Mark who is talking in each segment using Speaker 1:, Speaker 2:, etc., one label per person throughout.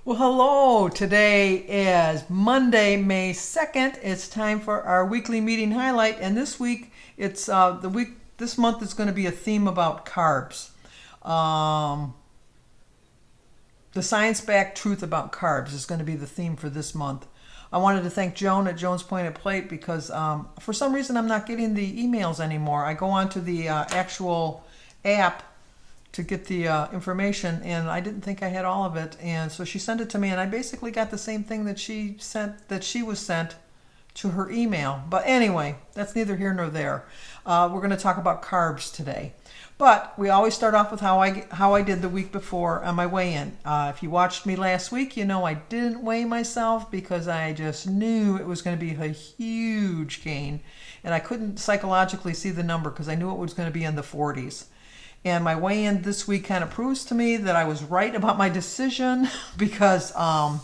Speaker 1: Well, hello. Today is Monday, May 2nd. It's time for our weekly meeting highlight. And this week, it's this month is going to be a theme about carbs. Um, the science backed truth about carbs is going to be the theme for this month. I wanted to thank Joan at Joan's Pointed Plate because for some reason I'm not getting the emails anymore. I go onto the actual app to get the information, and I didn't think I had all of it, and so she sent it to me, and I basically got the same thing that she was sent to her email. But anyway, that's neither here nor there. We're going to talk about carbs today, but we always start off with how I did the week before on my weigh-in. If you watched me last week, you know I didn't weigh myself because I just knew it was going to be a huge gain, and I couldn't psychologically see the number because I knew it was going to be in the 40s. And my weigh-in this week kind of proves to me that I was right about my decision because I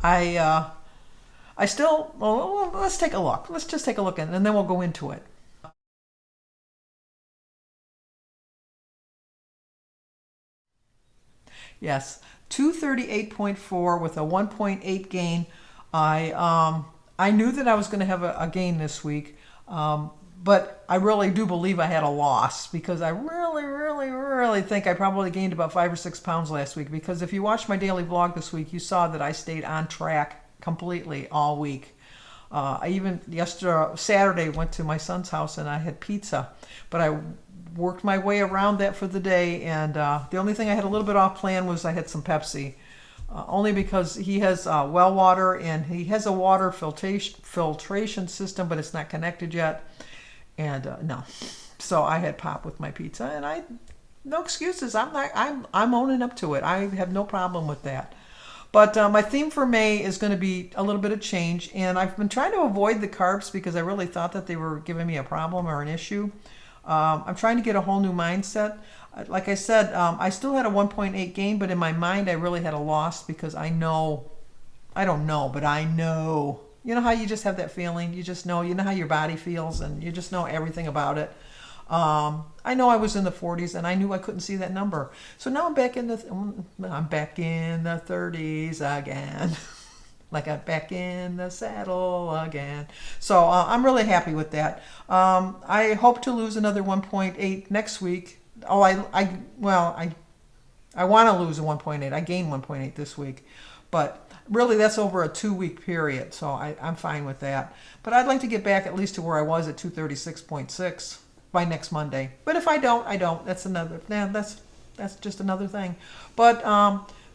Speaker 1: I still, well, let's take a look. Let's just take a look and then we'll go into it. Yes, 238.4 with a 1.8 gain. I knew that I was going to have a gain this week, but I really do believe I had a loss because I really think I probably gained about 5 or 6 pounds last week. Because if you watched my daily vlog this week, you saw that I stayed on track completely all week. I even Saturday went to my son's house and I had pizza, but I worked my way around that for the day. And the only thing I had a little bit off plan was I had some Pepsi, only because he has well water and he has a water filtration system, but it's not connected yet. And no, so I had pop with my pizza, and I no excuses. I'm owning up to it. I have no problem with that. But my theme for May is going to be a little bit of change, and I've been trying to avoid the carbs because I really thought that they were giving me a problem or an issue. I'm trying to get a whole new mindset. Like I said, I still had a 1.8 gain, but in my mind, I really had a loss because I don't know, but I know. You know how you just have that feeling? You just know. You know how your body feels, and you just know everything about it. I know I was in the 40s, and I knew I couldn't see that number. So now I'm back in the 30s again, like I'm back in the saddle again. So I'm really happy with that. I hope to lose another 1.8 next week. Oh, I want to lose a 1.8. I gained 1.8 this week, but really that's over a 2 week period, so I'm fine with that. But I'd like to get back at least to where I was at 236.6 by next Monday. But if I don't, I don't. That's another. Yeah, that's just another thing. But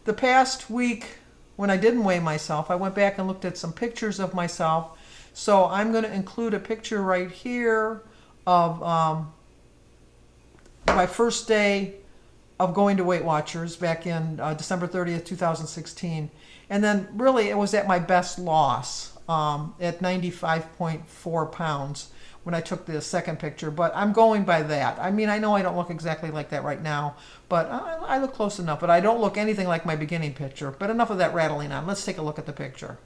Speaker 1: the past week when I didn't weigh myself, I went back and looked at some pictures of myself. So I'm going to include a picture right here of my first day of going to Weight Watchers back in December 30th, 2016. And then really it was at my best loss at 95.4 pounds when I took the second picture. But I'm going by that. I mean, I know I don't look exactly like that right now, but I look close enough. But I don't look anything like my beginning picture. But enough of that rattling on. Let's take a look at the picture.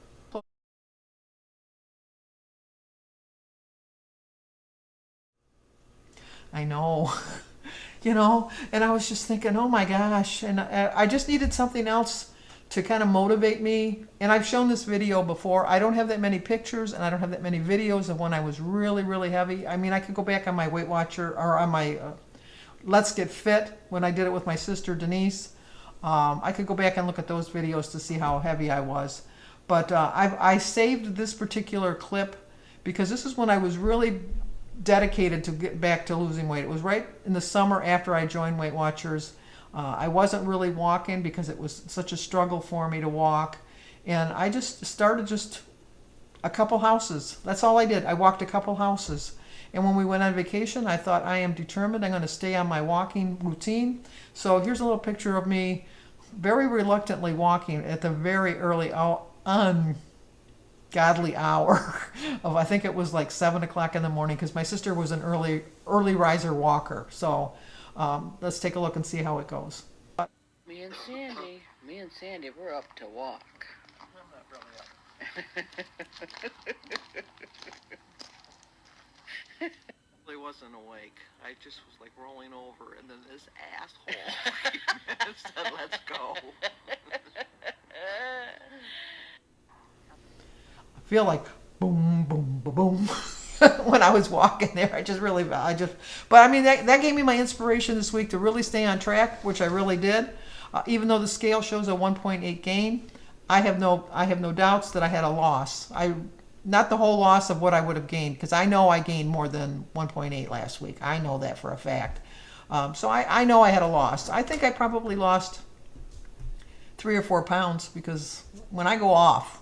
Speaker 1: I know. And I was just thinking, oh my gosh, and I just needed something else to kind of motivate me. And I've shown this video before. I don't have that many pictures, and I don't have that many videos of when I was really heavy. I mean, I could go back on my Weight Watcher or on my Let's Get Fit when I did it with my sister Denise. I could go back and look at those videos to see how heavy I was. But I saved this particular clip because this is when I was really dedicated to get back to losing weight. It was right in the summer after I joined Weight Watchers. I wasn't really walking because it was such a struggle for me to walk. And I just started just a couple houses. That's all I did. I walked a couple houses. And when we went on vacation, I thought, I am determined. I'm going to stay on my walking routine. So here's a little picture of me very reluctantly walking at the very early godly hour of, I think it was like 7 o'clock in the morning, because my sister was an early riser walker. So let's take a look and see how it goes.
Speaker 2: Me and Sandy, we're up to walk.
Speaker 1: I'm not really up. I wasn't awake. I just was like rolling over, and then this asshole said, "Let's go." feel like boom, boom, boom, boom. When I was walking there, but I mean, that gave me my inspiration this week to really stay on track, which I really did. Even though the scale shows a 1.8 gain, I have no doubts that I had a loss. Not the whole loss of what I would have gained, because I know I gained more than 1.8 last week. I know that for a fact. So I know I had a loss. I think I probably lost 3 or 4 pounds, because when I go off,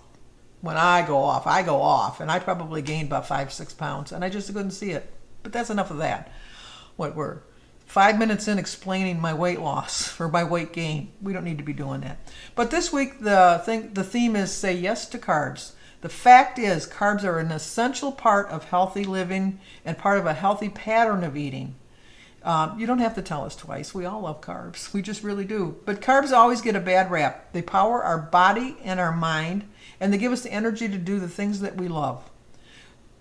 Speaker 1: I go off, and I probably gained about 5, 6 pounds, and I just couldn't see it. But that's enough of that. We're 5 minutes in explaining my weight loss or my weight gain. We don't need to be doing that. But this week the theme is say yes to carbs. The fact is, carbs are an essential part of healthy living and part of a healthy pattern of eating. You don't have to tell us twice. We all love carbs. We just really do. But carbs always get a bad rap. They power our body and our mind, and they give us the energy to do the things that we love.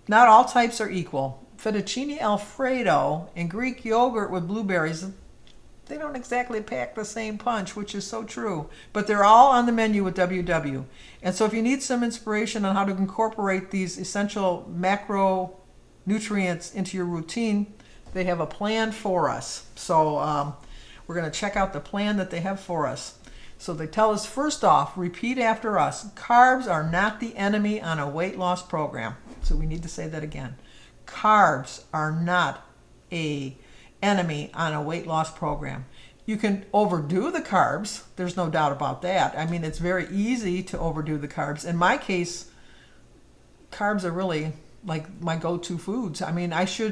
Speaker 1: Not all types are equal. Fettuccine Alfredo and Greek yogurt with blueberries, they don't exactly pack the same punch, which is so true. But they're all on the menu with WW. And so if you need some inspiration on how to incorporate these essential macronutrients into your routine, they have a plan for us. So we're going to check out the plan that they have for us. So they tell us, first off, repeat after us, carbs are not the enemy on a weight loss program. So we need to say that again. Carbs are not a enemy on a weight loss program. You can overdo the carbs. There's no doubt about that. I mean, it's very easy to overdo the carbs. In my case, carbs are really like my go-to foods. I mean,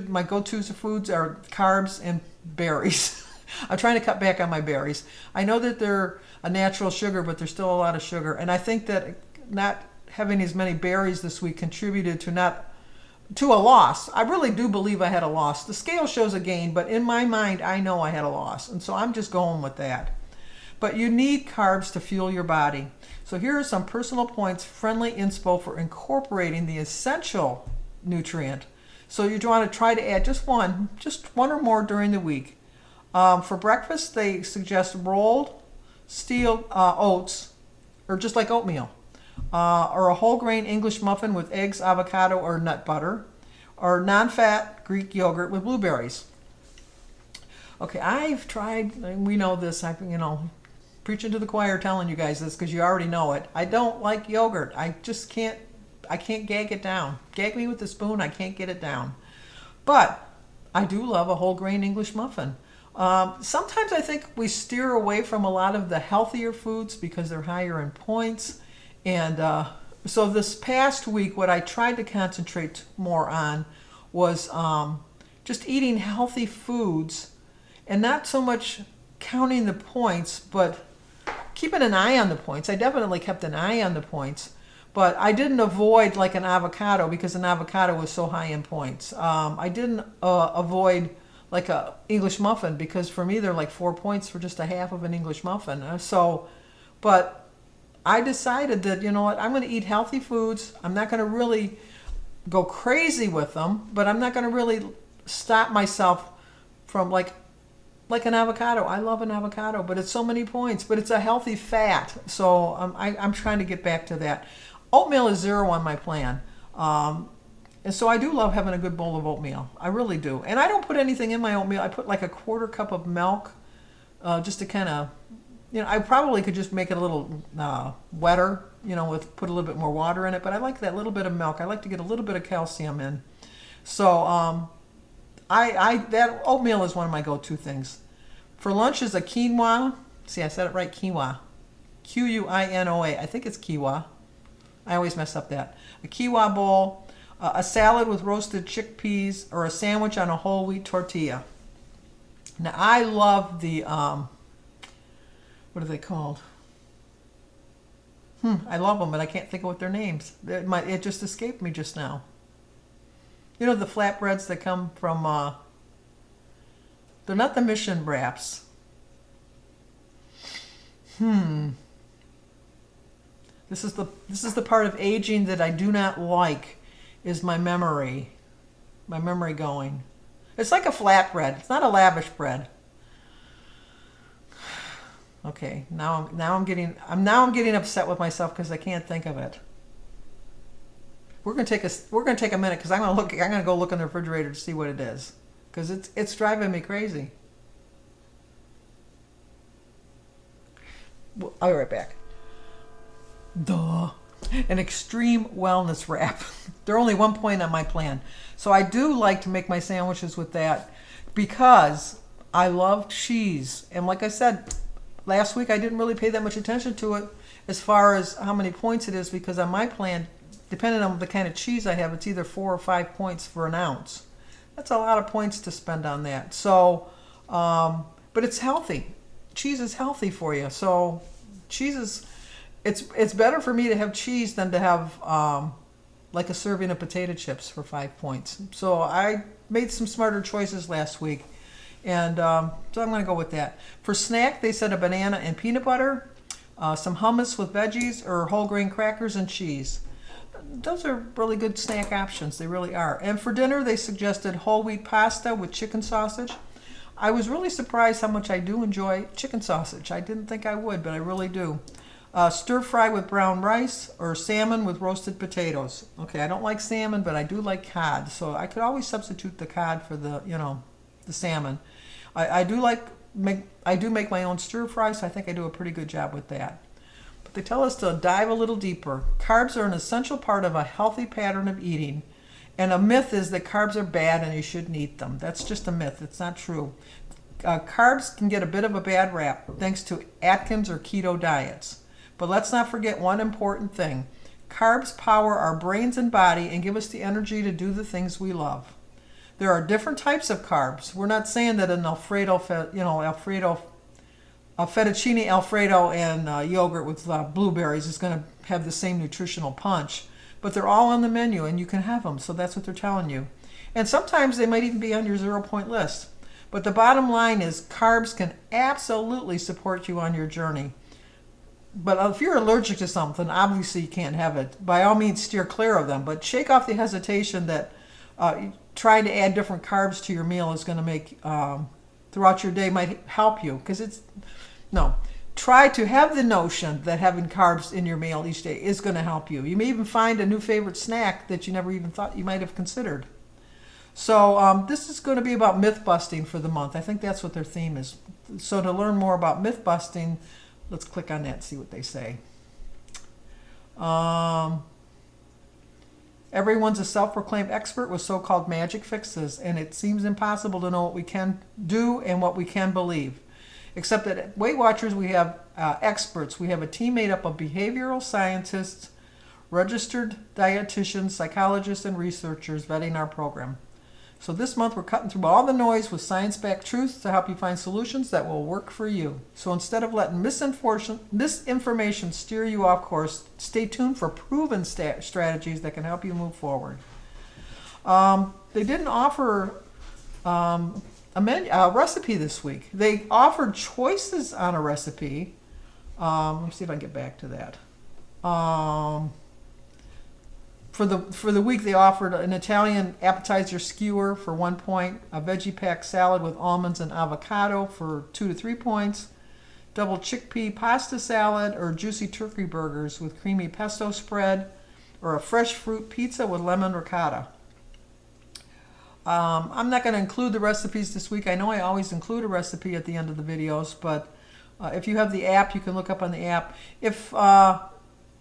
Speaker 1: my go-to foods are carbs and berries. I'm trying to cut back on my berries. I know that they're a natural sugar, but there's still a lot of sugar. And I think that not having as many berries this week contributed to a loss. I really do believe I had a loss. The scale shows a gain, but in my mind, I know I had a loss. And so I'm just going with that. But you need carbs to fuel your body. So here are some personal points, friendly inspo for incorporating the essential nutrient. So you want to try to add just one or more during the week. For breakfast, they suggest rolled steel oats, or just like oatmeal, or a whole grain English muffin with eggs, avocado, or nut butter, or non-fat Greek yogurt with blueberries. Okay, I've tried, and we know this, preaching to the choir telling you guys this because you already know it. I don't like yogurt. I can't gag it down. Gag me with a spoon, I can't get it down. But I do love a whole grain English muffin. Sometimes I think we steer away from a lot of the healthier foods because they're higher in points. And so this past week, what I tried to concentrate more on was just eating healthy foods and not so much counting the points, but keeping an eye on the points. I definitely kept an eye on the points, but I didn't avoid like an avocado because an avocado was so high in points. I didn't avoid like a English muffin because for me they're like 4 points for just a half of an English muffin. But I decided that, you know what, I'm going to eat healthy foods. I'm not going to really go crazy with them, but I'm not going to really stop myself from like an avocado. I love an avocado, but it's so many points, but it's a healthy fat. So I'm trying to get back to that. Oatmeal is 0 on my plan. And so I do love having a good bowl of oatmeal. I really do. And I don't put anything in my oatmeal. I put like a 1/4 cup of milk just to kind of, I probably could just make it a little wetter, put a little bit more water in it. But I like that little bit of milk. I like to get a little bit of calcium in. So that oatmeal is one of my go-to things. For lunch is a quinoa. See, I said it right, quinoa. Quinoa. I think it's quinoa. I always mess up that. A quinoa bowl, a salad with roasted chickpeas, or a sandwich on a whole wheat tortilla. Now, I love the, what are they called? I love them, but I can't think of what their names. It just escaped me just now. You know the flatbreads that come from, they're not the Mission wraps. This is the part of aging that I do not like, is my memory going. It's like a flatbread. It's not a lavish bread. Okay, now I'm getting upset with myself because I can't think of it. we're gonna take a minute because I'm gonna go look in the refrigerator to see what it is because it's driving me crazy. I'll be right back. Duh. An extreme wellness wrap. They're only 1 point on my plan. So I do like to make my sandwiches with that because I love cheese. And like I said, last week I didn't really pay that much attention to it as far as how many points it is because on my plan, depending on the kind of cheese I have, it's either 4 or 5 points for an ounce. That's a lot of points to spend on that. So, but it's healthy. Cheese is healthy for you. So cheese is, it's better for me to have cheese than to have like a serving of potato chips for 5 points. So I made some smarter choices last week. And so I'm going to go with that. For snack, they said a banana and peanut butter, some hummus with veggies, or whole grain crackers and cheese. Those are really good snack options. They really are. And for dinner, they suggested whole wheat pasta with chicken sausage. I was really surprised how much I do enjoy chicken sausage. I didn't think I would, but I really do. Stir fry with brown rice or salmon with roasted potatoes. Okay, I don't like salmon, but I do like cod. So I could always substitute the cod for the salmon. I do make my own stir fry, so I think I do a pretty good job with that. But they tell us to dive a little deeper. Carbs are an essential part of a healthy pattern of eating. And a myth is that carbs are bad and you shouldn't eat them. That's just a myth. It's not true. Carbs can get a bit of a bad rap thanks to Atkins or keto diets. But let's not forget one important thing. Carbs power our brains and body and give us the energy to do the things we love. There are different types of carbs. We're not saying that an fettuccine Alfredo and yogurt with blueberries is going to have the same nutritional punch. But they're all on the menu and you can have them. So that's what they're telling you. And sometimes they might even be on your 0-point list. But the bottom line is carbs can absolutely support you on your journey. But if you're allergic to something, obviously you can't have it. By all means, steer clear of them. But shake off the hesitation that trying to add different carbs to your meal is going to make throughout your day might help you. Because try to have the notion that having carbs in your meal each day is going to help you. You may even find a new favorite snack that you never even thought you might have considered. So this is going to be about myth busting for the month. I think that's what their theme is. So to learn more about myth busting, let's click on that and see what they say. Everyone's a self-proclaimed expert with so-called magic fixes, and it seems impossible to know what we can do and what we can believe. Except that at Weight Watchers, we have experts. We have a team made up of behavioral scientists, registered dietitians, psychologists, and researchers vetting our program. So this month, we're cutting through all the noise with science-backed truths to help you find solutions that will work for you. So instead of letting misinformation steer you off course, stay tuned for proven strategies that can help you move forward. They didn't offer a recipe this week. They offered choices on a recipe. Let me see if I can get back to that. For the week, they offered an Italian appetizer skewer for 1 point, a veggie pack salad with almonds and avocado for 2 to 3 points, double chickpea pasta salad, or juicy turkey burgers with creamy pesto spread, or a fresh fruit pizza with lemon ricotta. I'm not going to include the recipes this week. I know I always include a recipe at the end of the videos, but if you have the app, you can look up on the app.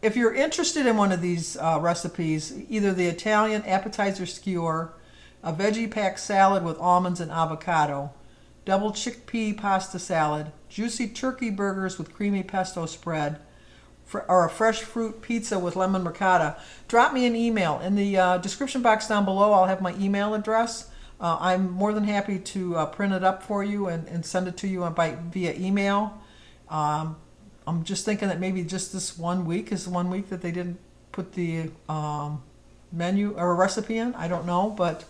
Speaker 1: If you're interested in one of these recipes, either the Italian appetizer skewer, a veggie pack salad with almonds and avocado, double chickpea pasta salad, juicy turkey burgers with creamy pesto spread, or a fresh fruit pizza with lemon ricotta, drop me an email. In the description box down below, I'll have my email address. I'm more than happy to print it up for you and send it to you via email. I'm just thinking that maybe just this 1 week is the 1 week that they didn't put the menu or a recipe in. I don't know, but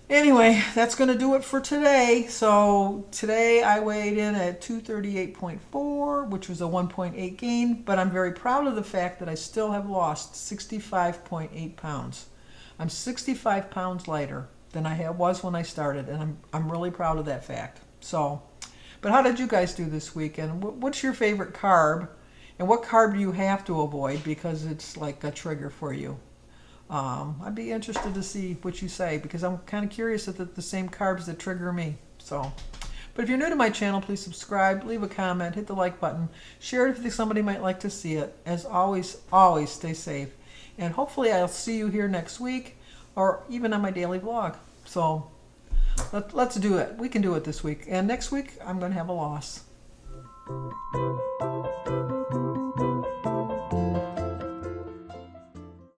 Speaker 1: anyway, that's going to do it for today. So today I weighed in at 238.4, which was a 1.8 gain, but I'm very proud of the fact that I still have lost 65.8 pounds. I'm 65 pounds lighter than I was when I started, and I'm really proud of that fact. So. But how did you guys do this week? And what's your favorite carb? And what carb do you have to avoid because it's like a trigger for you? I'd be interested to see what you say because I'm kind of curious at the same carbs that trigger me. So, but if you're new to my channel, please subscribe, leave a comment, hit the like button, share it if you think somebody might like to see it. As always, always stay safe. And hopefully I'll see you here next week or even on my daily vlog. So let's do it. We can do it this week. And next week, I'm going to have a loss.